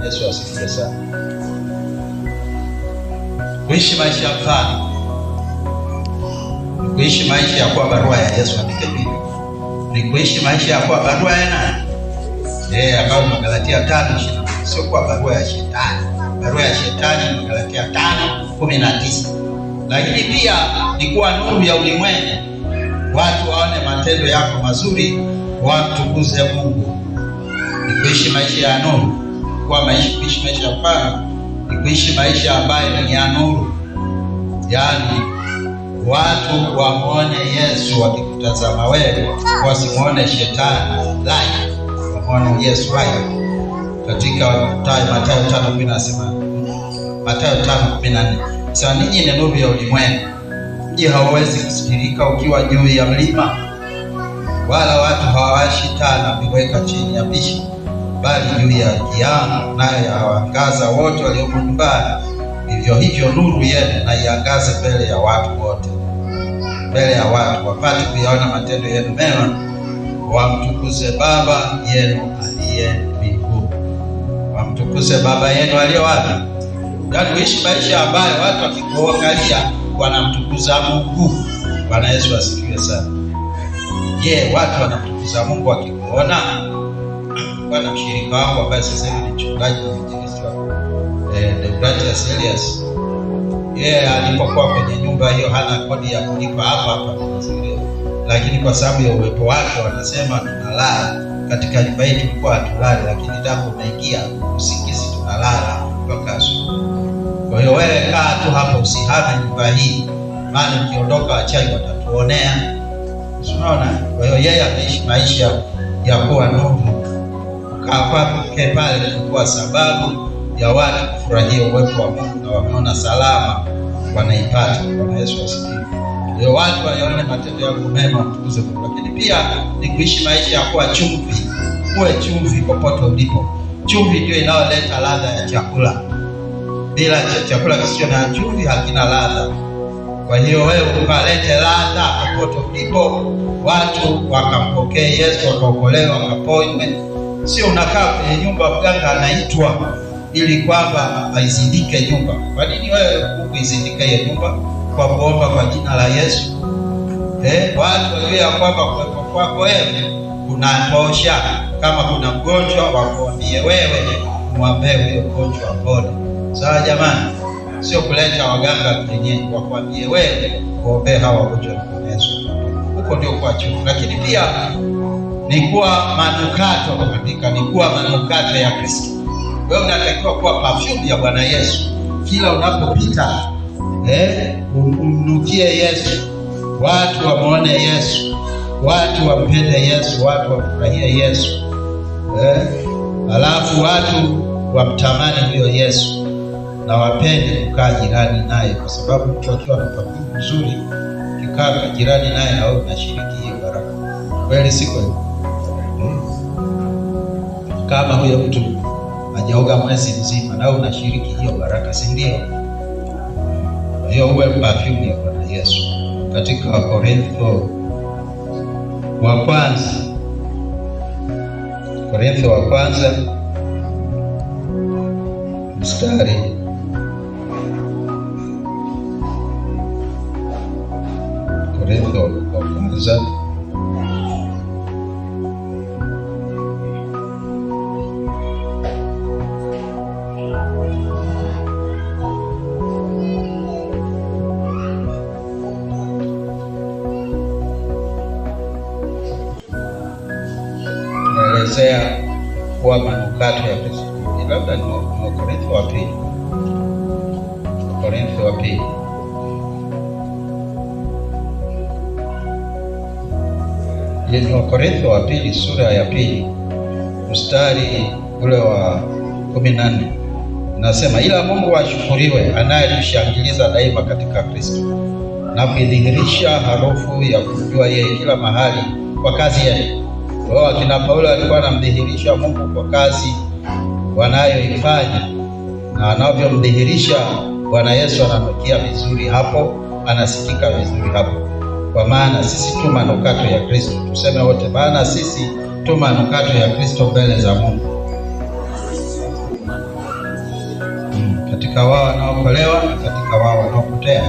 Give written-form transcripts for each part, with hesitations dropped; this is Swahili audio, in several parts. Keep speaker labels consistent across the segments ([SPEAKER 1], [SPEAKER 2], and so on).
[SPEAKER 1] Yesu asifiwe sana. Kuishi maisha ya mfano, kuishi maisha ya kuwa barua ya Yesu katika Biblia. Ni kuishi maisha ya kuwa barua ya nani? Ambayo ni Galatia 5:20. Sio kuwa barua ya shetani. Barua ya shetani ni Galatia 5:19. Lakini pia ni kuwa nuru ya ulimwengu. Watu waone matendo yako mazuri, wamtukuze Mungu. Ni kuishi maisha ya nuru. Kuishi maisha ya mfano ni kuishi maisha ambayo ni ya nuru. Yaani watu wamuone Yesu wakikutazama wewe, wasimuone shetani live, wamuone Yesu live. Katika Mathayo 5:14 nasema, Mathayo 5:14, sasa ninyi ni nuru ya ulimwengu. Mji hauwezi kusikilika ukiwa juu ya mlima, wala watu hawawashi taa na kuiweka chini ya pishi, bali juu ya kiango, nayo yawaangaza wote waliomo nyumbani. Vivyo hivyo nuru yenu na iangaze mbele ya watu wote, mbele ya watu wapate kuyaona matendo yenu mema, wamtukuze Baba yenu aliye mbinguni. Wamtukuze Baba yenu aliye wapi? Yaani kuishi maisha ambayo watu wakikuangalia wanamtukuza Mungu. Bwana Yesu asifiwe sana. Watu wanamtukuza Mungu wakikuona? Bwana mshirika wangu ambaye sasa hivi ni mchungaji wa injilisti wa Deogratias Elias, alipokuwa kwenye nyumba hiyo hana kodi ya kulipa hapa Tanzania, lakini kwa sababu ya uwepo wake wanasema tunalala katika nyumba hii. Tulikuwa hatulali, lakini ndipo umeingia usingizi, tunalala mpaka asubuhi. Kwa hiyo wewe kaa tu hapo, usihame nyumba hii, maana ukiondoka wachawi watatuonea. Unaona? Kwa hiyo yeye ameishi maisha ya kuwa nuru. Kukaa kwake pale kwa sababu ya watu kufurahia uwepo wa Mungu na wameona salama wanaipata. Bwana Yesu asifiwe. Ndio watu waone matendo yako mema, mtukuze Mungu. Lakini pia ni kuishi maisha ya kuwa chumvi. Uwe chumvi popote ulipo. Chumvi ndio inayoleta ladha ya chakula. Bila chakula kisicho na chumvi hakina ladha. Kwa hiyo wewe ukalete ladha popote ulipo, watu wakampokea Yesu, wakaokolewa, wakaponywe. Sio unakaa kwenye nyumba mganga anaitwa ili kwamba aizindike nyumba. Kwa nini wewe hukuizindika hiyo nyumba? Kwa kuomba kwa jina la Yesu. Watu wajue ya kwamba kuwepo kwako wewe kunatosha. Kama kuna mgonjwa wakuambie wewe, umwambie huyo mgonjwa apone. Sawa jamani? Sio kuleta waganga kienyeji, wakuambie wewe kuombea hawa wagonjwa na Yesu. Huko ndio kwa chungu. Lakini pia ni kuwa manukato katika, ni kuwa manukato ya Kristo. Wewe unatakiwa kuwa perfume ya Bwana Yesu. Kila unapopita umnukie Yesu, watu wamuone Yesu, watu wampende Yesu, watu wafurahie Yesu. Alafu watu wamtamani huyo Yesu na wapende kukaa jirani naye, kwa sababu mtu akiwa na perfume nzuri, kikaa jirani naye na wewe unashiriki hiyo baraka. Kweli si kweli? Kama huyo mtu hajaoga mwezi mzima na wewe unashiriki hiyo baraka, si ndio? Kwa hiyo uwe perfume ya Bwana Yesu. Katika Korintho wa kwanza, Korintho wa kwanza mstari Korintho wa kwanza tunaelezea kuwa manukato ya Kristo. Labda ni Korintho wa pili. Korintho wa pili. Ni Korintho wa pili sura ya pili mstari ule wa 14. Nasema, ila Mungu ashukuriwe anayetushangiliza daima katika Kristo na kuidhihirisha harufu ya kujua yeye kila mahali kwa kazi yake. Kwa akina Paulo alikuwa anamdhihirisha Mungu kwa kazi wanayoifanya, na anavyomdhihirisha Bwana Yesu ananukia vizuri hapo, anasikika vizuri hapo. Kwa maana sisi tu manukato ya Kristo. Tuseme wote, maana sisi tu manukato ya Kristo mbele za Mungu. katika wao wanaokolewa na katika wao wanaopotea.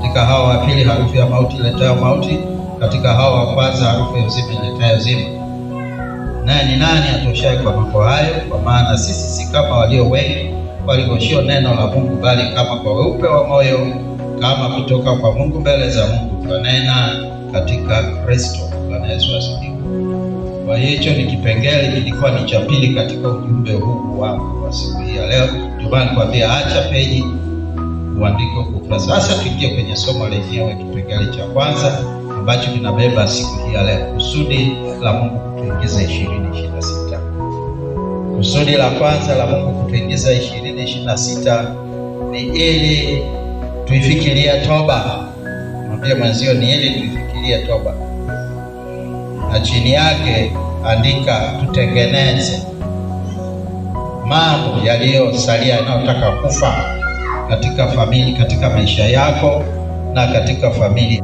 [SPEAKER 1] Katika hao wa pili harufu ya mauti iletayo mauti, katika hao wa kwanza harufu ya uzima iletayo uzima. Naye ni nani atoshaye kwa mambo hayo? Kwa maana sisi si kama walio wengi walioshio neno la Mungu, bali kama kwa weupe wa moyo, kama kutoka kwa Mungu mbele za Mungu, twanena katika Kristo. Bwana Yesu asifiwe. Kwa hiyo ni kipengele kilikuwa ni cha pili katika ujumbe huu wangu wa siku hii ya leo. Ndio maana nikwambia acha peji uandike huko. Sasa tuingie kwenye somo lenyewe, kipengele cha kwanza ambacho kinabeba siku hii ya leo, kusudi la Mungu kutuingiza 2026. Kusudi la kwanza la Mungu kutuingiza 2026 ni ili tuifikirie toba. Mwambie mwenzio ni ili tuifikirie toba. Na chini yake andika tutengeneze mambo yaliyosalia yanayotaka kufa katika familia, katika maisha yako na katika familia.